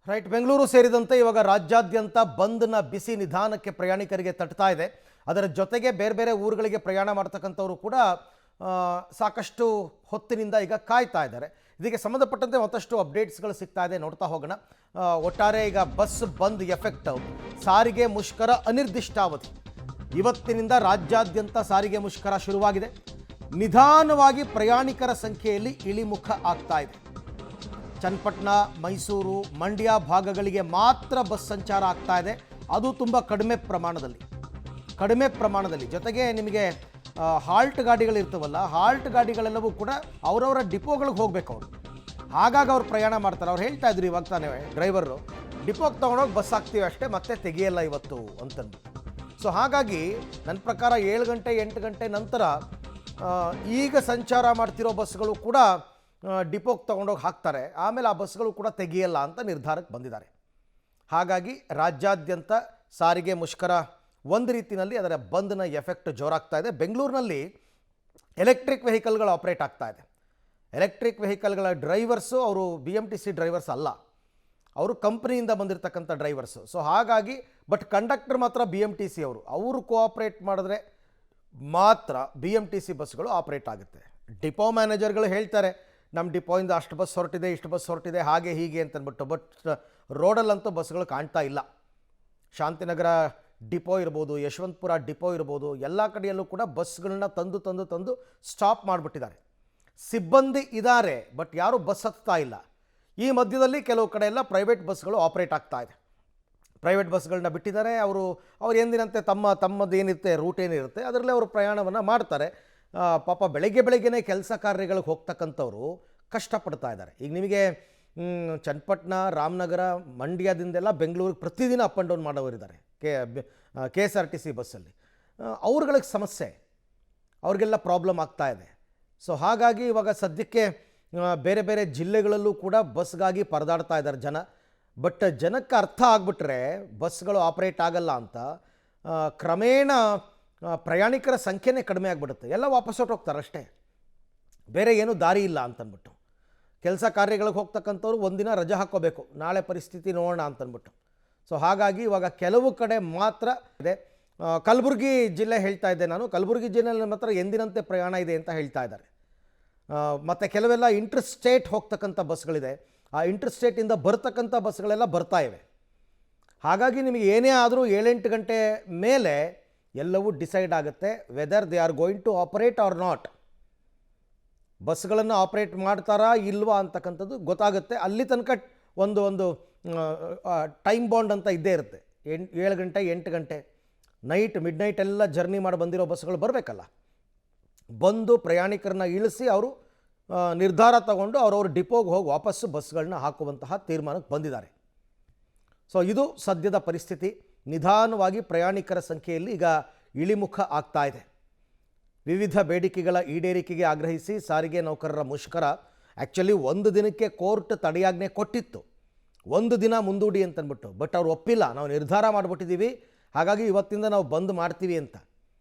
Right. Bengaluru ಸೇರಿದಂತೆ ಇವಾಗ ರಾಜ್ಯಾದ್ಯಂತ ಬಂದ್ನ ಬಿಸಿ ನಿಧಾನಕ್ಕೆ ಪ್ರಯಾಣಿಕರಿಗೆ ತಟ್ತಾ ಇದೆ. ಅದರ ಜೊತೆಗೆ ಬೇರೆ ಬೇರೆ ಊರುಗಳಿಗೆ ಪ್ರಯಾಣ ಮಾಡ್ತಕ್ಕಂಥವರು ಕೂಡ ಸಾಕಷ್ಟು ಹೊತ್ತಿನಿಂದ ಈಗ ಕಾಯ್ತಾ ಇದ್ದಾರೆ. ಇದಕ್ಕೆ ಸಂಬಂಧಪಟ್ಟಂತೆ ಮತ್ತಷ್ಟು ಅಪ್ಡೇಟ್ಸ್ಗಳು ಸಿಗ್ತಾ ಇದೆ, ನೋಡ್ತಾ ಹೋಗೋಣ. ಒಟ್ಟಾರೆ ಈಗ ಬಸ್ ಬಂದ್ ಎಫೆಕ್ಟ್, ಸಾರಿಗೆ ಮುಷ್ಕರ ಅನಿರ್ದಿಷ್ಟಾವಧಿ. ಇವತ್ತಿನಿಂದ ರಾಜ್ಯಾದ್ಯಂತ ಸಾರಿಗೆ ಮುಷ್ಕರ ಶುರುವಾಗಿದೆ. ನಿಧಾನವಾಗಿ ಪ್ರಯಾಣಿಕರ ಸಂಖ್ಯೆಯಲ್ಲಿ ಇಳಿಮುಖ ಆಗ್ತಾ ಇದೆ. ಚನ್ನಪಟ್ಟಣ, ಮೈಸೂರು, ಮಂಡ್ಯ ಭಾಗಗಳಿಗೆ ಮಾತ್ರ ಬಸ್ ಸಂಚಾರ ಆಗ್ತಾ ಇದೆ. ಅದು ತುಂಬ ಕಡಿಮೆ ಪ್ರಮಾಣದಲ್ಲಿ. ಜೊತೆಗೆ ನಿಮಗೆ ಹಾಲ್ಟ್ ಗಾಡಿಗಳಿರ್ತವಲ್ಲ, ಹಾಲ್ಟ್ ಗಾಡಿಗಳೆಲ್ಲವೂ ಕೂಡ ಅವರವರ ಡಿಪೋಗಳಿಗೆ ಹೋಗ್ಬೇಕು. ಅವರು ಹಾಗಾಗಿ ಅವ್ರು ಪ್ರಯಾಣ ಮಾಡ್ತಾರೆ. ಅವ್ರು ಹೇಳ್ತಾ ಇದ್ರು ಇವಾಗ ತಾನೇ ಡ್ರೈವರು, ಡಿಪೋಗೆ ತೊಗೊಂಡೋಗಿ ಬಸ್ ಹಾಕ್ತೀವಿ ಅಷ್ಟೇ, ಮತ್ತೆ ತೆಗಿಯಲ್ಲ ಇವತ್ತು ಅಂತಂದು. ಸೊ ಹಾಗಾಗಿ ನನ್ನ ಪ್ರಕಾರ 7 ಗಂಟೆ 8 ಗಂಟೆ ನಂತರ ಈಗ ಸಂಚಾರ ಮಾಡ್ತಿರೋ ಬಸ್ಗಳು ಕೂಡ ಡಿಪೋಗೆ ತೊಗೊಂಡೋಗಿ ಹಾಕ್ತಾರೆ. ಆಮೇಲೆ ಆ ಬಸ್ಗಳು ಕೂಡ ತೆಗಿಯಲ್ಲ ಅಂತ ನಿರ್ಧಾರಕ್ಕೆ ಬಂದಿದ್ದಾರೆ. ಹಾಗಾಗಿ ರಾಜ್ಯಾದ್ಯಂತ ಸಾರಿಗೆ ಮುಷ್ಕರ ಒಂದು ರೀತಿಯಲ್ಲಿ ಅದರ ಬಂದ್ನ ಎಫೆಕ್ಟ್ ಜೋರಾಗ್ತಾ ಇದೆ. ಬೆಂಗಳೂರಿನಲ್ಲಿ ಎಲೆಕ್ಟ್ರಿಕ್ ವೆಹಿಕಲ್ಗಳು ಆಪ್ರೇಟ್ ಆಗ್ತಾ ಇದೆ. ಎಲೆಕ್ಟ್ರಿಕ್ ವೆಹಿಕಲ್ಗಳ ಡ್ರೈವರ್ಸು ಅವರು BMTC ಡ್ರೈವರ್ಸ್ ಅಲ್ಲ, ಅವರು ಕಂಪ್ನಿಯಿಂದ ಬಂದಿರತಕ್ಕಂಥ ಡ್ರೈವರ್ಸು. ಸೊ ಹಾಗಾಗಿ ಬಟ್ ಕಂಡಕ್ಟರ್ ಮಾತ್ರ BMTC ಅವರು ಕೋಆಪ್ರೇಟ್ ಮಾಡಿದ್ರೆ ಮಾತ್ರ BMTC ಬಸ್ಗಳು ಆಪ್ರೇಟ್ ಆಗುತ್ತೆ. ಡಿಪೋ ಮ್ಯಾನೇಜರ್ಗಳು ಹೇಳ್ತಾರೆ, ನಮ್ಮ ಡಿಪೋಯಿಂದ ಅಷ್ಟು ಬಸ್ ಹೊರಟಿದೆ, ಇಷ್ಟು ಬಸ್ ಹೊರಟಿದೆ, ಹಾಗೆ ಹೀಗೆ ಅಂತಂದ್ಬಿಟ್ಟು. ಬಟ್ ರೋಡಲ್ಲಂತೂ ಬಸ್ಗಳು ಕಾಣ್ತಾ ಇಲ್ಲ. ಶಾಂತಿನಗರ ಡಿಪೋ ಇರ್ಬೋದು, ಯಶವಂತಪುರ ಡಿಪೋ ಇರ್ಬೋದು, ಎಲ್ಲ ಕಡೆಯಲ್ಲೂ ಕೂಡ ಬಸ್ಗಳನ್ನ ತಂದು ಸ್ಟಾಪ್ ಮಾಡಿಬಿಟ್ಟಿದ್ದಾರೆ. ಸಿಬ್ಬಂದಿ ಇದ್ದಾರೆ, ಬಟ್ ಯಾರೂ ಬಸ್ ಹತ್ತಾ ಇಲ್ಲ. ಈ ಮಧ್ಯದಲ್ಲಿ ಕೆಲವು ಕಡೆ ಎಲ್ಲ ಪ್ರೈವೇಟ್ ಬಸ್ಗಳು ಆಪ್ರೇಟ್ ಆಗ್ತಾ ಇದೆ. ಪ್ರೈವೇಟ್ ಬಸ್ಗಳನ್ನ ಬಿಟ್ಟಿದ್ದಾರೆ. ಅವರು ಎಂದಿನಂತೆ ತಮ್ಮದೇನಿರುತ್ತೆ, ರೂಟ್ ಏನಿರುತ್ತೆ ಅದರಲ್ಲೇ ಅವರು ಪ್ರಯಾಣವನ್ನು ಮಾಡ್ತಾರೆ. ಪಾಪ ಬೆಳಗ್ಗೆನೇ ಕೆಲಸ ಕಾರ್ಯಗಳಿಗೆ ಹೋಗ್ತಕ್ಕಂಥವ್ರು ಕಷ್ಟಪಡ್ತಾ ಇದ್ದಾರೆ. ಈಗ ನಿಮಗೆ ಚನ್ನಪಟ್ಟಣ, ರಾಮನಗರ, ಮಂಡ್ಯದಿಂದೆಲ್ಲ ಬೆಂಗಳೂರಿಗೆ ಪ್ರತಿದಿನ ಅಪ್ ಆ್ಯಂಡ್ ಡೌನ್ ಮಾಡೋರಿದ್ದಾರೆ KSRTC ಬಸ್ಸಲ್ಲಿ. ಅವ್ರುಗಳಿಗೆ ಸಮಸ್ಯೆ, ಅವ್ರಿಗೆಲ್ಲ ಪ್ರಾಬ್ಲಮ್ ಆಗ್ತಾ ಇದೆ. ಸೊ ಹಾಗಾಗಿ ಇವಾಗ ಸದ್ಯಕ್ಕೆ ಬೇರೆ ಬೇರೆ ಜಿಲ್ಲೆಗಳಲ್ಲೂ ಕೂಡ ಬಸ್ಗಾಗಿ ಪರದಾಡ್ತಾ ಇದ್ದಾರೆ ಜನ. ಬಟ್ ಜನಕ್ಕೆ ಅರ್ಥ ಆಗಿಬಿಟ್ರೆ ಬಸ್ಗಳು ಆಪ್ರೇಟ್ ಆಗಲ್ಲ ಅಂತ, ಕ್ರಮೇಣ ಪ್ರಯಾಣಿಕರ ಸಂಖ್ಯೆನೇ ಕಡಿಮೆ ಆಗಿಬಿಡುತ್ತೆ. ಎಲ್ಲ ವಾಪಸ್ ಹೊರಟೋಗ್ತಾರೆ ಅಷ್ಟೇ, ಬೇರೆ ಏನೂ ದಾರಿ ಇಲ್ಲ ಅಂತಂದ್ಬಿಟ್ಟು. ಕೆಲಸ ಕಾರ್ಯಗಳಿಗೆ ಹೋಗ್ತಕ್ಕಂಥವ್ರು ಒಂದಿನ ರಜೆ ಹಾಕ್ಕೋಬೇಕು, ನಾಳೆ ಪರಿಸ್ಥಿತಿ ನೋಡೋಣ ಅಂತಂದ್ಬಿಟ್ಟು. ಸೊ ಹಾಗಾಗಿ ಇವಾಗ ಕೆಲವು ಕಡೆ ಮಾತ್ರ ಇದೆ. ಕಲಬುರಗಿ ಜಿಲ್ಲೆ ಹೇಳ್ತಾ ಇದ್ದೆ ನಾನು, ಕಲಬುರಗಿ ಜಿಲ್ಲೆಯಲ್ಲಿ ಮಾತ್ರ ಎಂದಿನಂತೆ ಪ್ರಯಾಣ ಇದೆ ಅಂತ ಹೇಳ್ತಾ ಇದ್ದಾರೆ. ಮತ್ತು ಕೆಲವೆಲ್ಲ ಇಂಟರ್ ಸ್ಟೇಟ್ ಹೋಗ್ತಕ್ಕಂಥ ಬಸ್ಗಳಿದೆ, ಆ ಇಂಟರ್ ಸ್ಟೇಟಿಂದ ಬರ್ತಕ್ಕಂಥ ಬಸ್ಗಳೆಲ್ಲ ಬರ್ತಾ ಇವೆ. ಹಾಗಾಗಿ ನಿಮಗೆ ಏನೇ ಆದರೂ 7-8 ಗಂಟೆ ಮೇಲೆ ಎಲ್ಲವೂ ಡಿಸೈಡ್ ಆಗುತ್ತೆ whether they are going to operate or not. ಬಸ್ಗಳನ್ನು ಆಪ್ರೇಟ್ ಮಾಡ್ತಾರಾ ಇಲ್ವಾ ಅಂತಕ್ಕಂಥದ್ದು ಗೊತ್ತಾಗುತ್ತೆ. ಅಲ್ಲಿ ತನಕ ಒಂದು ಟೈಮ್ ಬಾಂಡ್ ಅಂತ ಇದ್ದೇ ಇರುತ್ತೆ. 7 ಗಂಟೆ 8 ಗಂಟೆ ಮಿಡ್ ನೈಟ್ ಎಲ್ಲ ಜರ್ನಿ ಮಾಡಿ ಬಂದಿರೋ ಬಸ್ಗಳು ಬರಬೇಕಲ್ಲ, ಬಂದು ಪ್ರಯಾಣಿಕರನ್ನ ಇಳಿಸಿ ಅವರು ನಿರ್ಧಾರ ತಗೊಂಡು ಅವ್ರವ್ರ ಡಿಪೋಗೆ ಹೋಗಿ ವಾಪಸ್ಸು ಬಸ್ಗಳನ್ನ ಹಾಕುವಂತಹ ತೀರ್ಮಾನಕ್ಕೆ ಬಂದಿದ್ದಾರೆ. ಸೊ ಇದು ಸದ್ಯದ ಪರಿಸ್ಥಿತಿ. ನಿಧಾನವಾಗಿ ಪ್ರಯಾಣಿಕರ ಸಂಖ್ಯೆಯಲ್ಲಿ ಈಗ ಇಳಿಮುಖ ಆಗ್ತಾ ಇದೆ. ವಿವಿಧ ಬೇಡಿಕೆಗಳ ಈಡೇರಿಕೆಗೆ ಆಗ್ರಹಿಸಿ ಸಾರಿಗೆ ನೌಕರರ ಮುಷ್ಕರ. ಆ್ಯಕ್ಚುಲಿ 1 ದಿನಕ್ಕೆ ಕೋರ್ಟ್ ತಡೆಯಾಜ್ಞೆ ಕೊಟ್ಟಿತ್ತು, 1 ದಿನ ಮುಂದೂಡಿ ಅಂತಂದ್ಬಿಟ್ಟು. ಬಟ್ ಅವ್ರು ಒಪ್ಪಿಲ್ಲ, ನಾವು ನಿರ್ಧಾರ ಮಾಡಿಬಿಟ್ಟಿದ್ದೀವಿ, ಹಾಗಾಗಿ ಇವತ್ತಿಂದ ನಾವು ಬಂದ್ ಮಾಡ್ತೀವಿ ಅಂತ.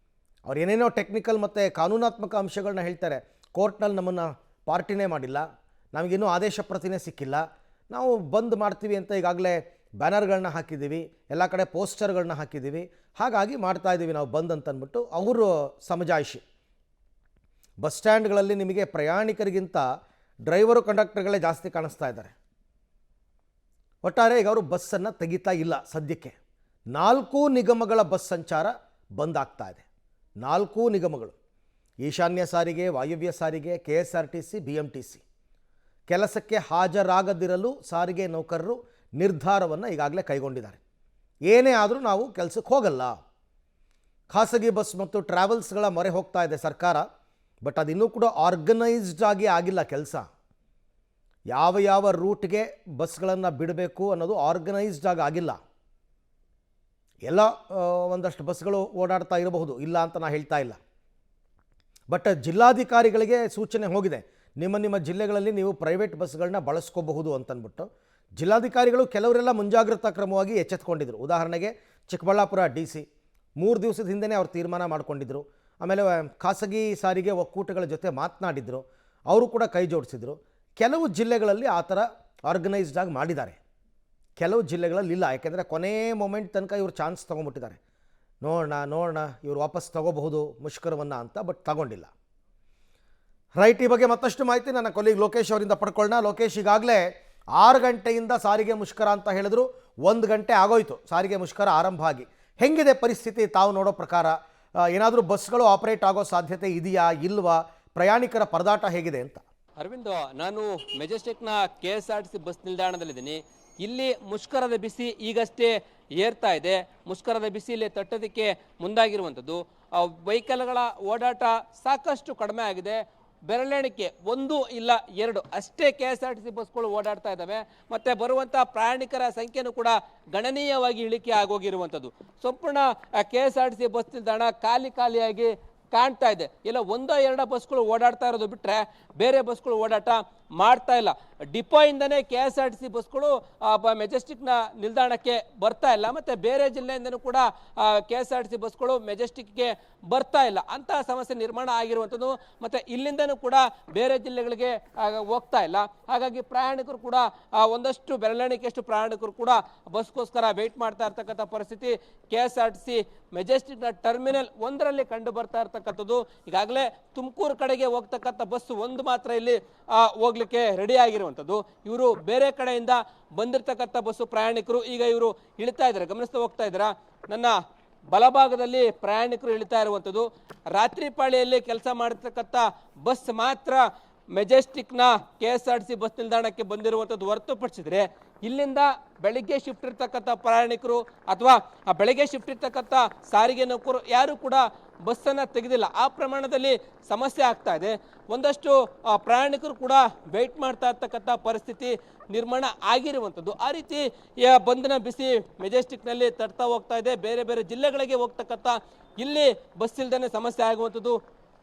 ಅವ್ರು ಏನೇನೋ ಟೆಕ್ನಿಕಲ್ ಮತ್ತು ಕಾನೂನಾತ್ಮಕ ಅಂಶಗಳನ್ನ ಹೇಳ್ತಾರೆ. ಕೋರ್ಟ್ನಲ್ಲಿ ನಮ್ಮನ್ನು ಪಾರ್ಟಿನೇ ಮಾಡಿಲ್ಲ, ನಮಗಿನ್ನೂ ಆದೇಶ ಪ್ರತಿನೇ ಸಿಕ್ಕಿಲ್ಲ, ನಾವು ಬಂದ್ ಮಾಡ್ತೀವಿ ಅಂತ ಈಗಾಗಲೇ ಬ್ಯಾನರ್ಗಳನ್ನ ಹಾಕಿದ್ದೀವಿ, ಎಲ್ಲ ಕಡೆ ಪೋಸ್ಟರ್ಗಳನ್ನ ಹಾಕಿದ್ದೀವಿ, ಹಾಗಾಗಿ ಮಾಡ್ತಾಯಿದ್ದೀವಿ ನಾವು ಬಂದ್ ಅಂತಂದ್ಬಿಟ್ಟು ಅವರು ಸಮಜಾಯಿಷಿ. ಬಸ್ ಸ್ಟ್ಯಾಂಡ್ಗಳಲ್ಲಿ ನಿಮಗೆ ಪ್ರಯಾಣಿಕರಿಗಿಂತ ಡ್ರೈವರು ಕಂಡಕ್ಟರ್ಗಳೇ ಜಾಸ್ತಿ ಕಾಣಿಸ್ತಾ ಇದ್ದಾರೆ. ಒಟ್ಟಾರೆ ಈಗ ಅವರು ಬಸ್ಸನ್ನು ತೆಗಿತಾ ಇಲ್ಲ ಸದ್ಯಕ್ಕೆ. 4 ನಿಗಮಗಳ ಬಸ್ ಸಂಚಾರ ಬಂದ್ ಆಗ್ತಾ ಇದೆ. 4 ನಿಗಮಗಳು: ಈಶಾನ್ಯ ಸಾರಿಗೆ, ವಾಯವ್ಯ ಸಾರಿಗೆ, KSRTC, BMTC. ಕೆಲಸಕ್ಕೆ ಹಾಜರಾಗದಿರಲು ಸಾರಿಗೆ ನೌಕರರು ನಿರ್ಧಾರವನ್ನು ಈಗಾಗಲೇ ಕೈಗೊಂಡಿದ್ದಾರೆ. ಏನೇ ಆದರೂ ನಾವು ಕೆಲಸಕ್ಕೆ ಹೋಗಲ್ಲ. ಖಾಸಗಿ ಬಸ್ ಮತ್ತು ಟ್ರಾವೆಲ್ಸ್ಗಳ ಮೊರೆ ಹೋಗ್ತಾ ಇದೆ ಸರ್ಕಾರ. ಬಟ್ ಅದಿನ್ನೂ ಕೂಡ ಆರ್ಗನೈಸ್ಡ್ ಆಗಿ ಆಗಿಲ್ಲ ಕೆಲಸ. ಯಾವ ರೂಟ್ಗೆ ಬಸ್ಗಳನ್ನು ಬಿಡಬೇಕು ಅನ್ನೋದು ಆರ್ಗನೈಸ್ಡ್ ಆಗಿ ಆಗಿಲ್ಲ. ಎಲ್ಲ ಒಂದಷ್ಟು ಬಸ್ಗಳು ಓಡಾಡ್ತಾ ಇರಬಹುದು, ಇಲ್ಲ ಅಂತ ನಾನು ಹೇಳ್ತಾ ಇಲ್ಲ. ಬಟ್ ಜಿಲ್ಲಾಧಿಕಾರಿಗಳಿಗೆ ಸೂಚನೆ ಹೋಗಿದೆ, ನಿಮ್ಮ ಜಿಲ್ಲೆಗಳಲ್ಲಿ ನೀವು ಪ್ರೈವೇಟ್ ಬಸ್ಗಳನ್ನ ಬಳಸ್ಕೋಬಹುದು ಅಂತಂದ್ಬಿಟ್ಟು. ಜಿಲ್ಲಾಧಿಕಾರಿಗಳು ಕೆಲವರೆಲ್ಲ ಮುಂಜಾಗ್ರತಾ ಕ್ರಮವಾಗಿ ಎಚ್ಚೆತ್ಕೊಂಡಿದ್ರು. ಉದಾಹರಣೆಗೆ ಚಿಕ್ಕಬಳ್ಳಾಪುರ DC 3 ದಿವಸದ ಹಿಂದೆಯೇ ಅವ್ರು ತೀರ್ಮಾನ ಮಾಡ್ಕೊಂಡಿದ್ರು. ಆಮೇಲೆ ಖಾಸಗಿ ಸಾರಿಗೆ ಒಕ್ಕೂಟಗಳ ಜೊತೆ ಮಾತನಾಡಿದ್ರು, ಅವರು ಕೂಡ ಕೈ ಜೋಡಿಸಿದ್ರು. ಕೆಲವು ಜಿಲ್ಲೆಗಳಲ್ಲಿ ಆ ಥರ ಆರ್ಗನೈಸ್ಡ್ ಆಗಿ ಮಾಡಿದ್ದಾರೆ. ಕೆಲವು ಜಿಲ್ಲೆಗಳಲ್ಲಿ ಇಲ್ಲ. ಯಾಕೆಂದರೆ ಕೊನೆ ಮೊಮೆಂಟ್ ತನಕ ಇವರು ಚಾನ್ಸ್ ತೊಗೊಂಡ್ಬಿಟ್ಟಿದ್ದಾರೆ. ನೋಡೋಣ ಇವರು ವಾಪಸ್ ತಗೋಬಹುದು ಮುಷ್ಕರವನ್ನು ಅಂತ, ಬಟ್ ತಗೊಂಡಿಲ್ಲ. ರೈಟ್, ಈ ಬಗ್ಗೆ ಮತ್ತಷ್ಟು ಮಾಹಿತಿ ನನ್ನ ಕೊಲೀಗ್ ಲೋಕೇಶ್ ಅವರಿಂದ ಪಡ್ಕೊಳ್ಳೋಣ. ಲೋಕೇಶ್, ಈಗಾಗಲೇ 6 ಗಂಟೆಯಿಂದ ಸಾರಿಗೆ ಮುಷ್ಕರ ಅಂತ ಹೇಳಿದ್ರು, 1 ಗಂಟೆ ಆಗೋಯ್ತು ಸಾರಿಗೆ ಮುಷ್ಕರ ಆರಂಭ ಆಗಿ. ಹೆಂಗಿದೆ ಪರಿಸ್ಥಿತಿ ತಾವು ನೋಡೋ ಪ್ರಕಾರ? ಏನಾದರೂ ಬಸ್ಗಳು ಆಪರೇಟ್ ಆಗೋ ಸಾಧ್ಯತೆ ಇದೆಯಾ ಇಲ್ವಾ? ಪ್ರಯಾಣಿಕರ ಪರದಾಟ ಹೇಗಿದೆ ಅಂತ? ಅರವಿಂದ್, ನಾನು ಮೆಜೆಸ್ಟಿಕ್ನ KSRTC ಬಸ್ ನಿಲ್ದಾಣದಲ್ಲಿದ್ದೀನಿ. ಇಲ್ಲಿ ಮುಷ್ಕರದ ಬಿಸಿ ಈಗಷ್ಟೇ ಏರ್ತಾ ಇದೆ. ಮುಷ್ಕರದ ಬಿಸಿ ಇಲ್ಲಿ ತಟ್ಟೋದಕ್ಕೆ ಮುಂದಾಗಿರುವಂಥದ್ದು. ವೆಹಿಕಲ್ಗಳ ಓಡಾಟ ಸಾಕಷ್ಟು ಕಡಿಮೆ ಆಗಿದೆ. ಬೆರಳೆಣಿಕೆ 1 ಇಲ್ಲ 2 ಅಷ್ಟೇ KSRTC ಬಸ್ಗಳು ಓಡಾಡ್ತಾ ಇದ್ದಾವೆ. ಮತ್ತು ಬರುವಂಥ ಪ್ರಯಾಣಿಕರ ಸಂಖ್ಯೆನೂ ಕೂಡ ಗಣನೀಯವಾಗಿ ಇಳಿಕೆ ಆಗೋಗಿರುವಂಥದ್ದು. ಸಂಪೂರ್ಣ KSRTC ಬಸ್ ನಿಲ್ದಾಣ ಖಾಲಿಯಾಗಿ ಕಾಣ್ತಾ ಇದೆ. ಇಲ್ಲ 1-2 ಬಸ್ಗಳು ಓಡಾಡ್ತಾ ಇರೋದು ಬಿಟ್ಟರೆ ಬೇರೆ ಬಸ್ಗಳು ಓಡಾಟ ಮಾಡ್ತಾ ಇಲ್ಲ. ಡಿಪೋ ಇಂದನೇ KSRTC ಬಸ್ಗಳು ಮೆಜೆಸ್ಟಿಕ್ನ ನಿಲ್ದಾಣಕ್ಕೆ ಬರ್ತಾ ಇಲ್ಲ. ಮತ್ತು ಬೇರೆ ಜಿಲ್ಲೆಯಿಂದನೂ ಕೂಡ KSRTC ಬಸ್ಗಳು ಮೆಜೆಸ್ಟಿಕ್ಗೆ ಬರ್ತಾ ಇಲ್ಲ. ಅಂತಹ ಸಮಸ್ಯೆ ನಿರ್ಮಾಣ ಆಗಿರುವಂಥದ್ದು. ಮತ್ತು ಇಲ್ಲಿಂದನೂ ಕೂಡ ಬೇರೆ ಜಿಲ್ಲೆಗಳಿಗೆ ಹೋಗ್ತಾ ಇಲ್ಲ. ಹಾಗಾಗಿ ಪ್ರಯಾಣಿಕರು ಕೂಡ ಒಂದಷ್ಟು ಬೆರಳೆಣಿಕೆಯಷ್ಟು ಪ್ರಯಾಣಿಕರು ಕೂಡ ಬಸ್ಗೋಸ್ಕರ ವೆಯ್ಟ್ ಮಾಡ್ತಾ ಇರ್ತಕ್ಕಂಥ ಪರಿಸ್ಥಿತಿ KSRTC ಮೆಜೆಸ್ಟಿಕ್ನ ಟರ್ಮಿನಲ್ 1ರಲ್ಲಿ ಕಂಡು ಬರ್ತಾ ಇರ್ತಕ್ಕಂಥದ್ದು. ಈಗಾಗಲೇ ತುಮಕೂರು ಕಡೆಗೆ ಹೋಗ್ತಕ್ಕಂಥ ಬಸ್ ಒಂದು ಮಾತ್ರ ಇಲ್ಲಿ ಹೋಗ್ಲಿಕ್ಕೆ ರೆಡಿ ಆಗಿರುವಂಥದ್ದು. ಇವರು ಬೇರೆ ಕಡೆಯಿಂದ ಬಂದಿರತಕ್ಕಂಥ ಬಸ್ಸು ಪ್ರಯಾಣಿಕರು ಈಗ ಇವರು ಇಳಿತಾ ಇದ್ದಾರೆ. ಗಮನಿಸ್ತಾ ಹೋಗ್ತಾ ಇದ್ದೀರಾ, ನನ್ನ ಬಲಭಾಗದಲ್ಲಿ ಪ್ರಯಾಣಿಕರು ಇಳಿತಾ ಇರುವಂಥದ್ದು. ರಾತ್ರಿ ಪಾಳಿಯಲ್ಲಿ ಕೆಲಸ ಮಾಡಿರ್ತಕ್ಕಂಥ ಬಸ್ ಮಾತ್ರ ಮೆಜೆಸ್ಟಿಕ್ನ KSRTC ಬಸ್ ನಿಲ್ದಾಣಕ್ಕೆ ಬಂದಿರುವಂಥದ್ದು ಹೊರತುಪಡಿಸಿದ್ರೆ ಇಲ್ಲಿಂದ ಬೆಳಿಗ್ಗೆ ಶಿಫ್ಟ್ ಇರ್ತಕ್ಕಂಥ ಪ್ರಯಾಣಿಕರು ಅಥವಾ ಬೆಳಗ್ಗೆ ಶಿಫ್ಟ್ ಇರ್ತಕ್ಕಂಥ ಸಾರಿಗೆ ನೌಕರು ಯಾರು ಕೂಡ ಬಸ್ಸನ್ನು ತೆಗೆದಿಲ್ಲ. ಆ ಪ್ರಮಾಣದಲ್ಲಿ ಸಮಸ್ಯೆ ಆಗ್ತಾ ಇದೆ. ಒಂದಷ್ಟು ಪ್ರಯಾಣಿಕರು ಕೂಡ ವೆಯ್ಟ್ ಮಾಡ್ತಾ ಇರ್ತಕ್ಕಂಥ ಪರಿಸ್ಥಿತಿ ನಿರ್ಮಾಣ ಆಗಿರುವಂಥದ್ದು. ಆ ರೀತಿ ಬಂಧನ ಬಿಸಿ ಮೆಜೆಸ್ಟಿಕ್ನಲ್ಲಿ ತಡ್ತಾ ಹೋಗ್ತಾ ಇದೆ. ಬೇರೆ ಬೇರೆ ಜಿಲ್ಲೆಗಳಿಗೆ ಹೋಗ್ತಕ್ಕಂಥ ಇಲ್ಲಿ ಬಸ್ ಇಲ್ದೇ ಸಮಸ್ಯೆ ಆಗುವಂಥದ್ದು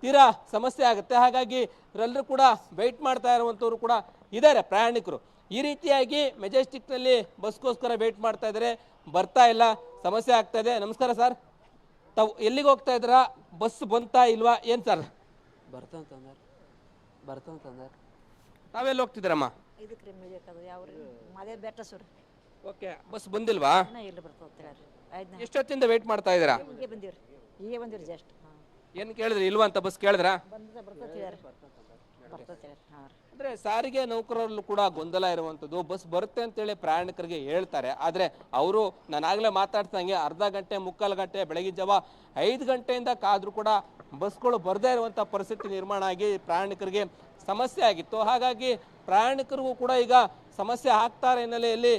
ತೀರಾ ಸಮಸ್ಯೆ ಆಗುತ್ತೆ. ಹಾಗಾಗಿ ಇವರೆಲ್ಲರೂ ಕೂಡ ವೆಯ್ಟ್ ಮಾಡ್ತಾ ಇರುವಂಥವ್ರು ಕೂಡ ಇದ್ದಾರೆ ಪ್ರಯಾಣಿಕರು. ಈ ರೀತಿಯಾಗಿ ಮೆಜೆಸ್ಟಿಕ್ನಲ್ಲಿ ಬಸ್ಗೋಸ್ಕರ ವೆಯ್ಟ್ ಮಾಡ್ತಾ ಇದ್ದಾರೆ, ಬರ್ತಾ ಇಲ್ಲ, ಸಮಸ್ಯೆ ಆಗ್ತಾ ಇದೆ. ನಮಸ್ಕಾರ ಸರ್, ತಾವು ಎಲ್ಲಿಗೆ ಹೋಗ್ತಾ ಇದ್ದೀರಾ? ಬಸ್ ಬಂತಾ ಇಲ್ವಾ ಏನು ಸರ್? ಬರ್ತಂತಂದ್ರೆ ತಾವೆಲ್ಲಿ ಹೋಗ್ತಿದ್ದೀರಮ್ಮ? ಇದಕ್ಕೆ ಯಾವ ಮದೇ ಬೆಟ್ಟ ಸರ್. ಓಕೆ, ಬಸ್ ಬಂದಿಲ್ವಾ? ಇಲ್ಲಿ ಬರ್ತಂತ ಎಷ್ಟೊತ್ತಿಂದ ವೆಯ್ಟ್ ಮಾಡ್ತಾ ಇದ್ದೀರಾ? ಈಗ ಬಂದಿವ್ರಿ ಜಸ್ಟ್. ಏನು ಕೇಳಿದ್ರಿ? ಇಲ್ವಾ ಅಂತ ಬಸ್ ಕೇಳಿದ್ರಾ? ಅಂದ್ರೆ ಸಾರಿಗೆ ನೌಕರರಲ್ಲೂ ಕೂಡ ಗೊಂದಲ ಇರುವಂಥದ್ದು. ಬಸ್ ಬರುತ್ತೆ ಅಂತೇಳಿ ಪ್ರಯಾಣಿಕರಿಗೆ ಹೇಳ್ತಾರೆ. ಆದರೆ ಅವರು ನಾನಾಗಲೇ ಮಾತಾಡ್ತಂಗೆ ಅರ್ಧ ಗಂಟೆ ಮುಕ್ಕಾಲು ಗಂಟೆ ಬೆಳಗಿನ ಜಾವ 5 ಗಂಟೆಯಿಂದ ಕಾದ್ರೂ ಕೂಡ ಬಸ್ಗಳು ಬರದೇ ಇರುವಂಥ ಪರಿಸ್ಥಿತಿ ನಿರ್ಮಾಣ ಆಗಿ ಪ್ರಯಾಣಿಕರಿಗೆ ಸಮಸ್ಯೆ ಆಗಿತ್ತು. ಹಾಗಾಗಿ ಪ್ರಯಾಣಿಕರಿಗೂ ಕೂಡ ಈಗ ಸಮಸ್ಯೆ ಆಗ್ತಾರ ಹಿನ್ನೆಲೆಯಲ್ಲಿ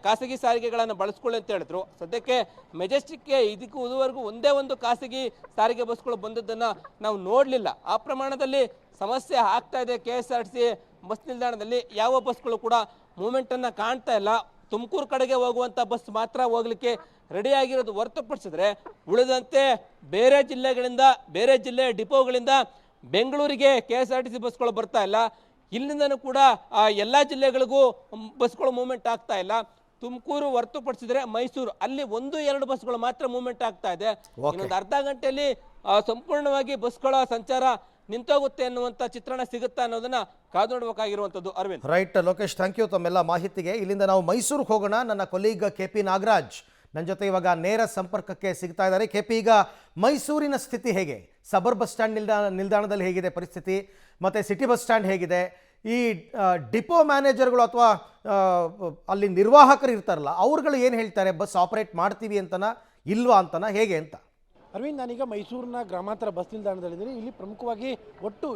ಖಾಸಗಿ ಸಾರಿಗೆಗಳನ್ನು ಬಳಸ್ಕೊಳ್ಳಿ ಅಂತ ಹೇಳಿದ್ರು. ಸದ್ಯಕ್ಕೆ ಮೆಜೆಸ್ಟಿಕ್ಗೆ ಇದುವರೆಗೂ ಒಂದೇ ಒಂದು ಖಾಸಗಿ ಸಾರಿಗೆ ಬಸ್ಗಳು ಬಂದದ್ದನ್ನು ನಾವು ನೋಡಲಿಲ್ಲ. ಆ ಪ್ರಮಾಣದಲ್ಲಿ ಸಮಸ್ಯೆ ಆಗ್ತಾ ಇದೆ KSRTC ಬಸ್ ನಿಲ್ದಾಣದಲ್ಲಿ. ಯಾವ ಬಸ್ಗಳು ಕೂಡ ಮೂವ್ಮೆಂಟನ್ನು ಕಾಣ್ತಾ ಇಲ್ಲ. ತುಮಕೂರು ಕಡೆಗೆ ಹೋಗುವಂಥ ಬಸ್ ಮಾತ್ರ ಹೋಗ್ಲಿಕ್ಕೆ ರೆಡಿಯಾಗಿರೋದು ಹೊರತುಪಡಿಸಿದ್ರೆ ಉಳಿದಂತೆ ಬೇರೆ ಜಿಲ್ಲೆಯ ಡಿಪೋಗಳಿಂದ ಬೆಂಗಳೂರಿಗೆ KSRTC ಬಸ್ಗಳು ಬರ್ತಾ ಇಲ್ಲ. ಇಲ್ಲಿಂದನೂ ಕೂಡ ಎಲ್ಲ ಜಿಲ್ಲೆಗಳಿಗೂ ಬಸ್ಗಳು ಮೂವ್ಮೆಂಟ್ ಆಗ್ತಾ ಇಲ್ಲ. ತುಮಕೂರು ಹೊರತುಪಡಿಸಿದ್ರೆ ಮೈಸೂರು, ಅಲ್ಲಿ 1-2 ಬಸ್ಗಳು ಮಾತ್ರ ಮೂವ್ಮೆಂಟ್ ಆಗ್ತಾ ಇದೆ. ಇನ್ನೊಂದು ಅರ್ಧ ಗಂಟೆಯಲ್ಲಿ ಸಂಪೂರ್ಣವಾಗಿ ಬಸ್ಗಳ ಸಂಚಾರ ನಿಂತೋಗುತ್ತೆ ಅನ್ನುವಂಥ ಚಿತ್ರಣ ಸಿಗುತ್ತಾ ಅನ್ನೋದನ್ನ ಕಾದು ನೋಡಬೇಕಾಗಿರುವಂಥದ್ದು. Arvind. Right Lokesh, thank you ತಮ್ಮೆಲ್ಲ ಮಾಹಿತಿಗೆ. ಇಲ್ಲಿಂದ ನಾವು ಮೈಸೂರಿಗೆ ಹೋಗೋಣ. ನನ್ನ ಕೊಲೀಗ್ KP ನಾಗರಾಜ್ ನನ್ನ ಜೊತೆ ಇವಾಗ ನೇರ ಸಂಪರ್ಕಕ್ಕೆ ಸಿಗ್ತಾ ಇದ್ದಾರೆ. KP, ಈಗ ಮೈಸೂರಿನ ಸ್ಥಿತಿ ಹೇಗೆ? ಸಬರ್ ಬಸ್ ಸ್ಟ್ಯಾಂಡ್ ನಿಲ್ದಾಣದಲ್ಲಿ ಹೇಗಿದೆ ಪರಿಸ್ಥಿತಿ? ಮತ್ತು ಸಿಟಿ ಬಸ್ ಸ್ಟ್ಯಾಂಡ್ ಹೇಗಿದೆ? ಈ ಡಿಪೋ ಮ್ಯಾನೇಜರ್ಗಳು ಅಥವಾ ಅಲ್ಲಿ ನಿರ್ವಾಹಕರು ಇರ್ತಾರಲ್ಲ, ಅವ್ರುಗಳು ಏನು ಹೇಳ್ತಾರೆ? ಬಸ್ ಆಪರೇಟ್ ಮಾಡ್ತೀವಿ ಅಂತನಾ ಇಲ್ವಾ ಅಂತನಾ ಹೇಗೆ ಅಂತ? ಅರವಿಂದ್, ನಾನೀಗ ಮೈಸೂರಿನ ಗ್ರಾಮಾಂತರ ಬಸ್ ನಿಲ್ದಾಣದಲ್ಲಿದ್ದೀನಿ. ಇಲ್ಲಿ ಪ್ರಮುಖವಾಗಿ ಒಟ್ಟು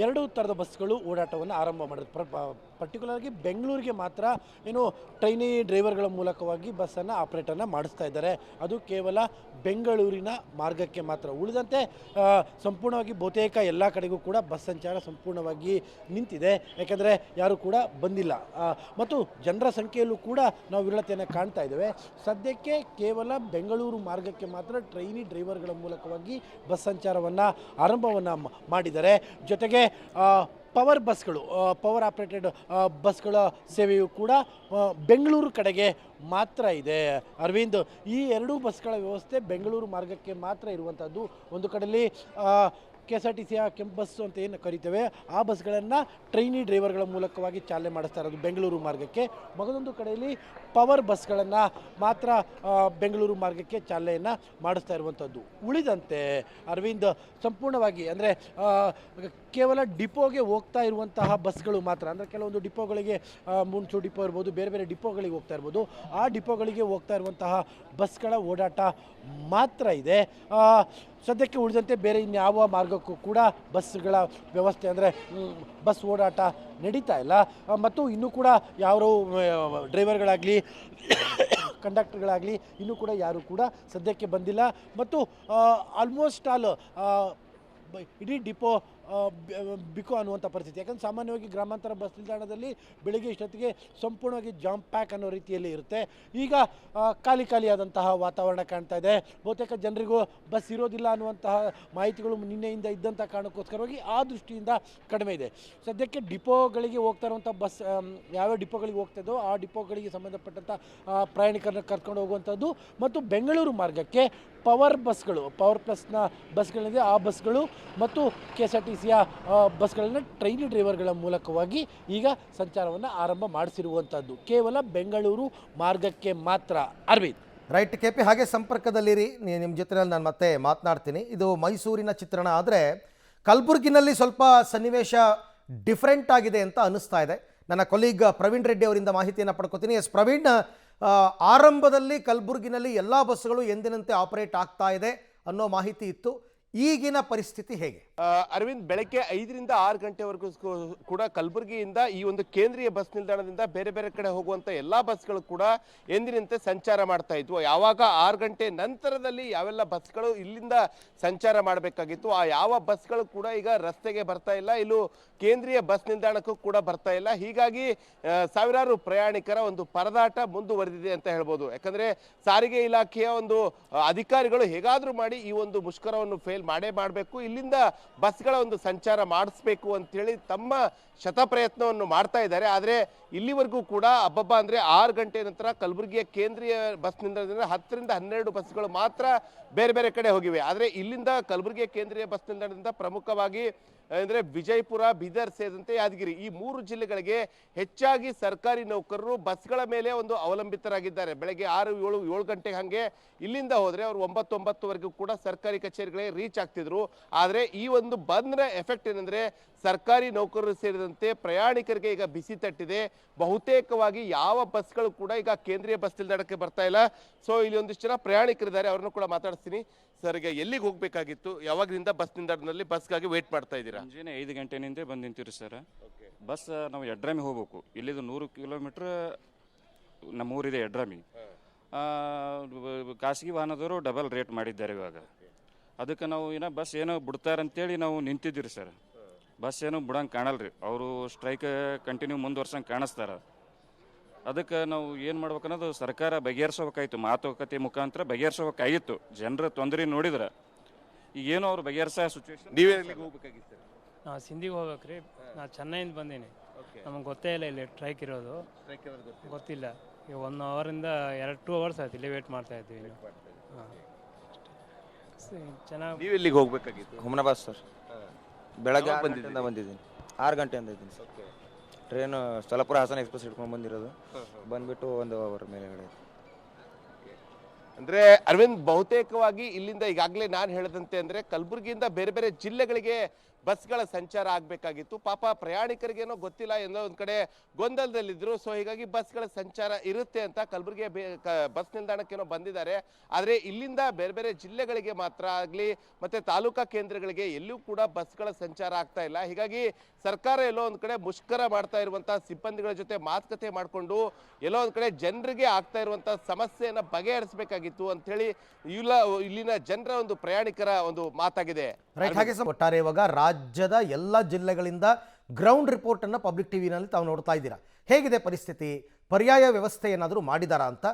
2 ಥರದ ಬಸ್ಗಳು ಓಡಾಟವನ್ನು ಆರಂಭ ಮಾಡಿದ್ರು. ಪರ್ಟಿಕ್ಯುಲರ್ಗೆ ಬೆಂಗಳೂರಿಗೆ ಮಾತ್ರ ಟ್ರೈನಿ ಡ್ರೈವರ್ಗಳ ಮೂಲಕವಾಗಿ ಬಸ್ಸನ್ನು ಆಪ್ರೇಟನ್ನು ಮಾಡಿಸ್ತಾ ಇದ್ದಾರೆ. ಅದು ಕೇವಲ ಬೆಂಗಳೂರಿನ ಮಾರ್ಗಕ್ಕೆ ಮಾತ್ರ. ಉಳಿದಂತೆ ಸಂಪೂರ್ಣವಾಗಿ ಬಹುತೇಕ ಎಲ್ಲ ಕಡೆಗೂ ಕೂಡ ಬಸ್ ಸಂಚಾರ ಸಂಪೂರ್ಣವಾಗಿ ನಿಂತಿದೆ. ಯಾಕೆಂದರೆ ಯಾರು ಕೂಡ ಬಂದಿಲ್ಲ. ಮತ್ತು ಜನರ ಸಂಖ್ಯೆಯಲ್ಲೂ ಕೂಡ ನಾವು ವಿರಳತೆಯನ್ನು ಕಾಣ್ತಾ ಇದ್ದೇವೆ. ಸದ್ಯಕ್ಕೆ ಕೇವಲ ಬೆಂಗಳೂರು ಮಾರ್ಗಕ್ಕೆ ಮಾತ್ರ ಟ್ರೈನಿ ಡ್ರೈವರ್ಗಳ ಮೂಲಕವಾಗಿ ಬಸ್ ಸಂಚಾರವನ್ನು ಆರಂಭವನ್ನು ಮಾಡಿದ್ದಾರೆ. ಜೊತೆಗೆ ಪವರ್ ಬಸ್ಗಳು, ಪವರ್ ಆಪ್ರೇಟೆಡ್ ಬಸ್ಗಳ ಸೇವೆಯು ಕೂಡ ಬೆಂಗಳೂರು ಕಡೆಗೆ ಮಾತ್ರ ಇದೆ. ಅರವಿಂದ್, ಈ 2 ಬಸ್ಗಳ ವ್ಯವಸ್ಥೆ ಬೆಂಗಳೂರು ಮಾರ್ಗಕ್ಕೆ ಮಾತ್ರ ಇರುವಂಥದ್ದು. ಒಂದು ಕಡೆಯಲ್ಲಿ KSRTCಯ ಕೆಂಪು ಬಸ್ ಅಂತ ಏನು ಕರಿತೇವೆ ಆ ಬಸ್ಗಳನ್ನು ಟ್ರೈನಿ ಡ್ರೈವರ್ಗಳ ಮೂಲಕವಾಗಿ ಚಾಲನೆ ಮಾಡಿಸ್ತಾ ಇರೋದು ಬೆಂಗಳೂರು ಮಾರ್ಗಕ್ಕೆ. ಮಗದೊಂದು ಕಡೆಯಲ್ಲಿ ಪವರ್ ಬಸ್ಗಳನ್ನು ಮಾತ್ರ ಬೆಂಗಳೂರು ಮಾರ್ಗಕ್ಕೆ ಚಾಲನೆಯನ್ನು ಮಾಡಿಸ್ತಾ ಇರುವಂಥದ್ದು. ಉಳಿದಂತೆ ಅರವಿಂದ್ ಸಂಪೂರ್ಣವಾಗಿ ಅಂದರೆ ಕೇವಲ ಡಿಪೋಗೆ ಹೋಗ್ತಾ ಇರುವಂತಹ ಬಸ್ಗಳು ಮಾತ್ರ, ಅಂದರೆ ಕೆಲವೊಂದು ಡಿಪೋಗಳಿಗೆ ಮುನ್ಸೂರು ಡಿಪೋ ಇರ್ಬೋದು, ಬೇರೆ ಬೇರೆ ಡಿಪೋಗಳಿಗೆ ಹೋಗ್ತಾ ಇರ್ಬೋದು, ಆ ಡಿಪೋಗಳಿಗೆ ಹೋಗ್ತಾ ಇರುವಂತಹ ಬಸ್ಗಳ ಓಡಾಟ ಮಾತ್ರ ಇದೆ. ಸದ್ಯಕ್ಕೆ ಉಳಿದಂತೆ ಬೇರೆ ಇನ್ಯಾವ ಮಾರ್ಗಕ್ಕೂ ಕೂಡ ಬಸ್ಗಳ ವ್ಯವಸ್ಥೆ ಅಂದರೆ ಬಸ್ ಓಡಾಟ ನಡೀತಾ ಇಲ್ಲ. ಮತ್ತು ಇನ್ನೂ ಕೂಡ ಯಾರು ಡ್ರೈವರ್ಗಳಾಗಲಿ ಕಂಡಕ್ಟರ್ಗಳಾಗಲಿ ಇನ್ನೂ ಕೂಡ ಯಾರೂ ಕೂಡ ಸದ್ಯಕ್ಕೆ ಬಂದಿಲ್ಲ. ಮತ್ತು ಆಲ್ಮೋಸ್ಟ್ ಆಲ್ ಇಡೀ ಡಿಪೋ ಬಿಕೋ ಅನ್ನುವಂಥ ಪರಿಸ್ಥಿತಿ. ಯಾಕಂದರೆ ಸಾಮಾನ್ಯವಾಗಿ ಗ್ರಾಮಾಂತರ ಬಸ್ ನಿಲ್ದಾಣದಲ್ಲಿ ಬೆಳಿಗ್ಗೆ ಇಷ್ಟೊತ್ತಿಗೆ ಸಂಪೂರ್ಣವಾಗಿ ಜಾಮ್ ಪ್ಯಾಕ್ ಅನ್ನೋ ರೀತಿಯಲ್ಲಿ ಇರುತ್ತೆ. ಈಗ ಖಾಲಿಯಾದಂತಹ ವಾತಾವರಣ ಕಾಣ್ತಾ ಇದೆ. ಬಹುತೇಕ ಜನರಿಗೂ ಬಸ್ ಇರೋದಿಲ್ಲ ಅನ್ನುವಂತಹ ಮಾಹಿತಿಗಳು ನಿನ್ನೆಯಿಂದ ಇದ್ದಂಥ ಕಾರಣಕ್ಕೋಸ್ಕರವಾಗಿ ಆ ದೃಷ್ಟಿಯಿಂದ ಕಡಿಮೆ ಇದೆ. ಸದ್ಯಕ್ಕೆ ಡಿಪೋಗಳಿಗೆ ಹೋಗ್ತಾ ಇರುವಂಥ ಬಸ್ ಯಾವ್ಯಾವ ಡಿಪೋಗಳಿಗೆ ಹೋಗ್ತಾಯಿದ್ದೋ ಆ ಡಿಪೋಗಳಿಗೆ ಸಂಬಂಧಪಟ್ಟಂಥ ಪ್ರಯಾಣಿಕರನ್ನ ಕರ್ಕೊಂಡು ಹೋಗುವಂಥದ್ದು ಮತ್ತು ಬೆಂಗಳೂರು ಮಾರ್ಗಕ್ಕೆ ಪವರ್ ಬಸ್ಗಳು, ಪವರ್ ಪ್ಲಸ್ನ ಬಸ್ಗಳಿದೆ ಆ ಬಸ್ಗಳು ಮತ್ತು KSRTCಯ ಬಸ್ಗಳನ್ನು ಟ್ರೈನಿ ಡ್ರೈವರ್ಗಳ ಮೂಲಕವಾಗಿ ಈಗ ಸಂಚಾರವನ್ನು ಆರಂಭ ಮಾಡಿಸಿರುವಂಥದ್ದು ಕೇವಲ ಬೆಂಗಳೂರು ಮಾರ್ಗಕ್ಕೆ ಮಾತ್ರ. ಅರವಿಂದ್. ರೈಟ್ KP, ಹಾಗೆ ಸಂಪರ್ಕದಲ್ಲಿರಿ, ನಿಮ್ಮ ಜೊತೆಯಲ್ಲಿ ನಾನು ಮತ್ತೆ ಮಾತನಾಡ್ತೀನಿ. ಇದು ಮೈಸೂರಿನ ಚಿತ್ರಣ, ಆದರೆ ಕಲಬುರಗಿನಲ್ಲಿ ಸ್ವಲ್ಪ ಸನ್ನಿವೇಶ ಡಿಫ್ರೆಂಟ್ ಆಗಿದೆ ಅಂತ ಅನ್ನಿಸ್ತಾ ಇದೆ. ನನ್ನ ಕೊಲೀಗ್ ಪ್ರವೀಣ್ ರೆಡ್ಡಿ ಅವರಿಂದ ಮಾಹಿತಿಯನ್ನು ಪಡ್ಕೋತೀನಿ. ಎಸ್ ಪ್ರವೀಣ್, ಆರಂಭದಲ್ಲಿ ಕಲಬುರಗಿನಲ್ಲಿ ಎಲ್ಲ ಬಸ್ಸುಗಳು ಎಂದಿನಂತೆ ಆಪರೇಟ್ ಆಗ್ತಾ ಇದೆ ಅನ್ನೋ ಮಾಹಿತಿ ಇತ್ತು. ಈಗಿನ ಪರಿಸ್ಥಿತಿ ಹೇಗೆ? ಅರವಿಂದ್, ಬೆಳಗ್ಗೆ 5ರಿಂದ 6 ಗಂಟೆವರೆಗೂ ಕೂಡ ಕಲಬುರಗಿಯಿಂದ ಈ ಒಂದು ಕೇಂದ್ರೀಯ ಬಸ್ ನಿಲ್ದಾಣದಿಂದ ಬೇರೆ ಬೇರೆ ಕಡೆ ಹೋಗುವಂತ ಎಲ್ಲಾ ಬಸ್ಗಳು ಕೂಡ ಎಂದಿನಂತೆ ಸಂಚಾರ ಮಾಡ್ತಾ ಇದ್ವು. ಯಾವಾಗ 6 ಗಂಟೆ ನಂತರದಲ್ಲಿ ಯಾವೆಲ್ಲ ಬಸ್ಗಳು ಇಲ್ಲಿಂದ ಸಂಚಾರ ಮಾಡಬೇಕಾಗಿತ್ತು ಆ ಯಾವ ಬಸ್ಗಳು ಕೂಡ ಈಗ ರಸ್ತೆಗೆ ಬರ್ತಾ ಇಲ್ಲ, ಇಲ್ಲೂ ಕೇಂದ್ರೀಯ ಬಸ್ ನಿಲ್ದಾಣಕ್ಕೂ ಕೂಡ ಬರ್ತಾ ಇಲ್ಲ. ಹೀಗಾಗಿ ಸಾವಿರಾರು ಪ್ರಯಾಣಿಕರ ಒಂದು ಪರದಾಟ ಮುಂದುವರೆದಿದೆ ಅಂತ ಹೇಳ್ಬೋದು. ಯಾಕಂದ್ರೆ ಸಾರಿಗೆ ಇಲಾಖೆಯ ಒಂದು ಅಧಿಕಾರಿಗಳು ಹೇಗಾದ್ರೂ ಮಾಡಿ ಈ ಒಂದು ಮುಷ್ಕರವನ್ನು ಮಾಡಬೇಕು, ಇಲ್ಲಿಂದ ಬಸ್ಗಳ ಒಂದು ಸಂಚಾರ ಮಾಡಿಸ್ಬೇಕು ಅಂತೇಳಿ ತಮ್ಮ ಶತಪ್ರಯತ್ನವನ್ನು ಮಾಡ್ತಾ ಇದ್ದಾರೆ. ಆದರೆ ಇಲ್ಲಿವರೆಗೂ ಕೂಡ ಅಬ್ಬಬ್ಬ ಅಂದ್ರೆ 6 ಗಂಟೆ ನಂತರ ಕಲಬುರಗಿಯ ಕೇಂದ್ರೀಯ ಬಸ್ ನಿಲ್ದಾಣದಿಂದ 10ರಿಂದ 12 ಬಸ್ಗಳು ಮಾತ್ರ ಬೇರೆ ಬೇರೆ ಕಡೆ ಹೋಗಿವೆ. ಆದರೆ ಇಲ್ಲಿಂದ ಕಲಬುರಗಿಯ ಕೇಂದ್ರೀಯ ಬಸ್ ನಿಲ್ದಾಣದಿಂದ ಪ್ರಮುಖವಾಗಿ ಅಂದರೆ ವಿಜಯಪುರ, ಬೀದರ್ ಸೇರಿದಂತೆ ಯಾದಗಿರಿ ಈ 3 ಜಿಲ್ಲೆಗಳಿಗೆ ಹೆಚ್ಚಾಗಿ ಸರ್ಕಾರಿ ನೌಕರರು ಬಸ್ಗಳ ಮೇಲೆ ಒಂದು ಅವಲಂಬಿತರಾಗಿದ್ದಾರೆ. ಬೆಳಗ್ಗೆ 6-7 ಗಂಟೆಗೆ ಹಾಗೆ ಇಲ್ಲಿಂದ ಹೋದರೆ ಅವರು 9-9ವರೆಗೂ ಕೂಡ ಸರ್ಕಾರಿ ಕಚೇರಿಗಳಿಗೆ ರೀಚ್ ಆಗ್ತಿದ್ರು. ಆದರೆ ಈ ಒಂದು ಬಂದ್ನ ಎಫೆಕ್ಟ್ ಏನಂದ್ರೆ ಸರ್ಕಾರಿ ನೌಕರರು ಸೇರಿದಂತೆ ಪ್ರಯಾಣಿಕರಿಗೆ ಈಗ ಬಿಸಿ ತಟ್ಟಿದೆ. ಬಹುತೇಕವಾಗಿ ಯಾವ ಬಸ್ಗಳು ಕೂಡ ಈಗ ಕೇಂದ್ರೀಯ ಬಸ್ ನಿಲ್ದಾಣಕ್ಕೆ ಬರ್ತಾ ಇಲ್ಲ. ಸೊ ಇಲ್ಲಿ ಒಂದಿಷ್ಟು ಜನ ಪ್ರಯಾಣಿಕರಿದ್ದಾರೆ, ಅವ್ರನ್ನು ಕೂಡ ಮಾತಾಡ್ತೀನಿ. ಸರ್, ಈಗ ಎಲ್ಲಿಗೆ ಹೋಗ್ಬೇಕಾಗಿತ್ತು? ಯಾವಾಗದಿಂದ ಬಸ್ ನಿಲ್ದಾಣದಲ್ಲಿ ಬಸ್ಗಾಗಿ ವೇಟ್ ಮಾಡ್ತಾ ಇದ್ದೀರಾ? ಮುಂಜಾನೆ 5 ಗಂಟೆನಿಂದ ಬಂದು ನಿಂತಿರಿ ಸರ್. ಬಸ್ ನಾವು ಯಡ್ರಾಮಿ ಹೋಗ್ಬೇಕು. ಇಲ್ಲಿದು 100 ಕಿಲೋಮೀಟ್ರ್ ನಮ್ಮೂರಿದೆ ಯಡ್ರಾಮಿ. ಖಾಸಗಿ ವಾಹನದವರು ಡಬಲ್ ರೇಟ್ ಮಾಡಿದ್ದಾರೆ ಇವಾಗ. ಅದಕ್ಕೆ ನಾವು ಬಸ್ ಏನೋ ಬಿಡ್ತಾರಂತೇಳಿ ನಾವು ನಿಂತಿದ್ದೀರಿ ಸರ್. ಬಸ್ ಏನೋ ಬಿಡಂಗೆ ಕಾಣಲ್ರಿ, ಅವರು ಸ್ಟ್ರೈಕ್ ಕಂಟಿನ್ಯೂ ಮುಂದುವರ್ಸಂಗೆ ಕಾಣಿಸ್ತಾರೆ. ಅದಕ್ಕೆ ನಾವು ಏನು ಮಾಡ್ಬೇಕನ್ನೋದು ಸರ್ಕಾರ ಬಗೆಹರಿಸಬೇಕಾಯ್ತು, ಮಾತುಕತೆ ಮುಖಾಂತರ ಬಗೆಹರಿಸಬೇಕಾಗಿತ್ತು. ಜನರ ತೊಂದರೆ ನೋಡಿದ್ರೆ ಈಗೇನು ಅವ್ರು ಬಗೆಹರಿಸೋ ಸಿಚುವೇಶನ್. ನೀವೇನಿಗೆ ಹೋಗ್ಬೇಕಾಗಿತ್ತು? ನಾವು ಸಿಂಧಿಗೆ ಹೋಗ್ಬೇಕ್ರಿ. ನಾ ಚೆನ್ನೈಯಿಂದ ಬಂದೀನಿ, ನಮಗೆ ಗೊತ್ತೇ ಇಲ್ಲ ಇಲ್ಲಿ ಟ್ರೈಕ್ ಇರೋದು, ಗೊತ್ತಿಲ್ಲ. ಈಗ 1 ಅವರಿಂದ 2 ಅವರ್ಸ್ ಆಯ್ತು ಇಲ್ಲಿ ವೇಟ್ ಮಾಡ್ತಾ ಇದ್ದೀವಿ. ಚೆನ್ನಾಗಿ. ನೀವು ಎಲ್ಲಿಗೆ ಹೋಗ್ಬೇಕಾಗಿತ್ತು? ಹುಮನಾಬಾದ್ ಸರ್. ಬೆಳಗ್ಗೆ 6 ಗಂಟೆಯಿಂದ ಬಂದಿದ್ದೀನಿ. 6 ಗಂಟೆಯಿಂದ ಇದ್ದೀನಿ ಸರ್. ಟ್ರೈನು ಸ್ಥಳಪುರ ಹಾಸನ ಎಕ್ಸ್ಪ್ರೆಸ್ ಇಟ್ಕೊಂಡು ಬಂದಿರೋದು. ಬಂದ್ಬಿಟ್ಟು 1 ಅವರ್ ಮೇಲೆಗಡೆ. ಅಂದ್ರೆ ಅರವಿಂದ್, ಬಹುತೇಕವಾಗಿ ಇಲ್ಲಿಂದ ಈಗಾಗಲೇ ನಾನು ಹೇಳಿದಂತೆ ಅಂದ್ರೆ ಕಲಬುರಗಿಯಿಂದ ಬೇರೆ ಬೇರೆ ಜಿಲ್ಲೆಗಳಿಗೆ ಬಸ್ಗಳ ಸಂಚಾರ ಆಗಬೇಕಾಗಿತ್ತು. ಪಾಪ ಪ್ರಯಾಣಿಕರಿಗೇನೋ ಗೊತ್ತಿಲ್ಲ, ಏನೋ ಒಂದು ಕಡೆ ಗೊಂದಲದಲ್ಲಿದ್ರು. ಸೊ ಹೀಗಾಗಿ ಬಸ್ಗಳ ಸಂಚಾರ ಇರುತ್ತೆ ಅಂತ ಕಲಬುರಗಿಯ ಬಸ್ ನಿಲ್ದಾಣಕ್ಕೇನೋ ಬಂದಿದ್ದಾರೆ. ಆದರೆ ಇಲ್ಲಿಂದ ಬೇರೆ ಬೇರೆ ಜಿಲ್ಲೆಗಳಿಗೆ ಮಾತ್ರ ಆಗಲಿ ಮತ್ತೆ ತಾಲೂಕಾ ಕೇಂದ್ರಗಳಿಗೆ ಎಲ್ಲೂ ಕೂಡ ಬಸ್ಗಳ ಸಂಚಾರ ಆಗ್ತಾ ಇಲ್ಲ. ಹೀಗಾಗಿ ಸರ್ಕಾರ ಎಲ್ಲೋ ಒಂದು ಕಡೆ ಮುಷ್ಕರ ಮಾಡ್ತಾ ಇರುವಂತಹ ಸಿಬ್ಬಂದಿಗಳ ಜೊತೆ ಮಾತುಕತೆ ಮಾಡಿಕೊಂಡು ಎಲ್ಲೋ ಒಂದು ಕಡೆ ಜನರಿಗೆ ಆಗ್ತಾ ಇರುವಂತಹ ಸಮಸ್ಯೆಯನ್ನ ಬಗೆಹರಿಸಬೇಕಾಗಿತ್ತು ಅಂತ ಹೇಳಿ ಇಲ್ಲಿನ ಜನರ ಒಂದು ಪ್ರಯಾಣಿಕರ ಒಂದು ಮಾತಾಗಿದೆ. ಹಾಗೆ ಒಟ್ಟಾರೆ ಇವಾಗ ರಾಜ್ಯದ ಎಲ್ಲ ಜಿಲ್ಲೆಗಳಿಂದ ಗ್ರೌಂಡ್ ರಿಪೋರ್ಟ್ ಅನ್ನು ಪಬ್ಲಿಕ್ ಟಿವಿನಲ್ಲಿ ತಾವು ನೋಡ್ತಾ ಇದ್ದೀರಾ. ಹೇಗಿದೆ ಪರಿಸ್ಥಿತಿ? ಪರ್ಯಾಯ ವ್ಯವಸ್ಥೆ ಏನಾದರೂ ಮಾಡಿದಾರಾ ಅಂತ.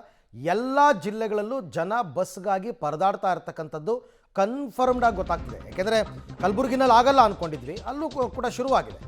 ಎಲ್ಲ ಜಿಲ್ಲೆಗಳಲ್ಲೂ ಜನ ಬಸ್ಗಾಗಿ ಪರದಾಡ್ತಾ ಇರ್ತಕ್ಕಂಥದ್ದು ಕನ್ಫರ್ಮ್ಡ್ ಆಗಿ ಗೊತ್ತಾಗ್ತಿದೆ. ಯಾಕೆಂದರೆ ಕಲಬುರಗಿನಲ್ಲಿ ಆಗಲ್ಲ ಅಂದ್ಕೊಂಡಿದ್ವಿ, ಅಲ್ಲೂ ಕೂಡ ಶುರುವಾಗಿದೆ.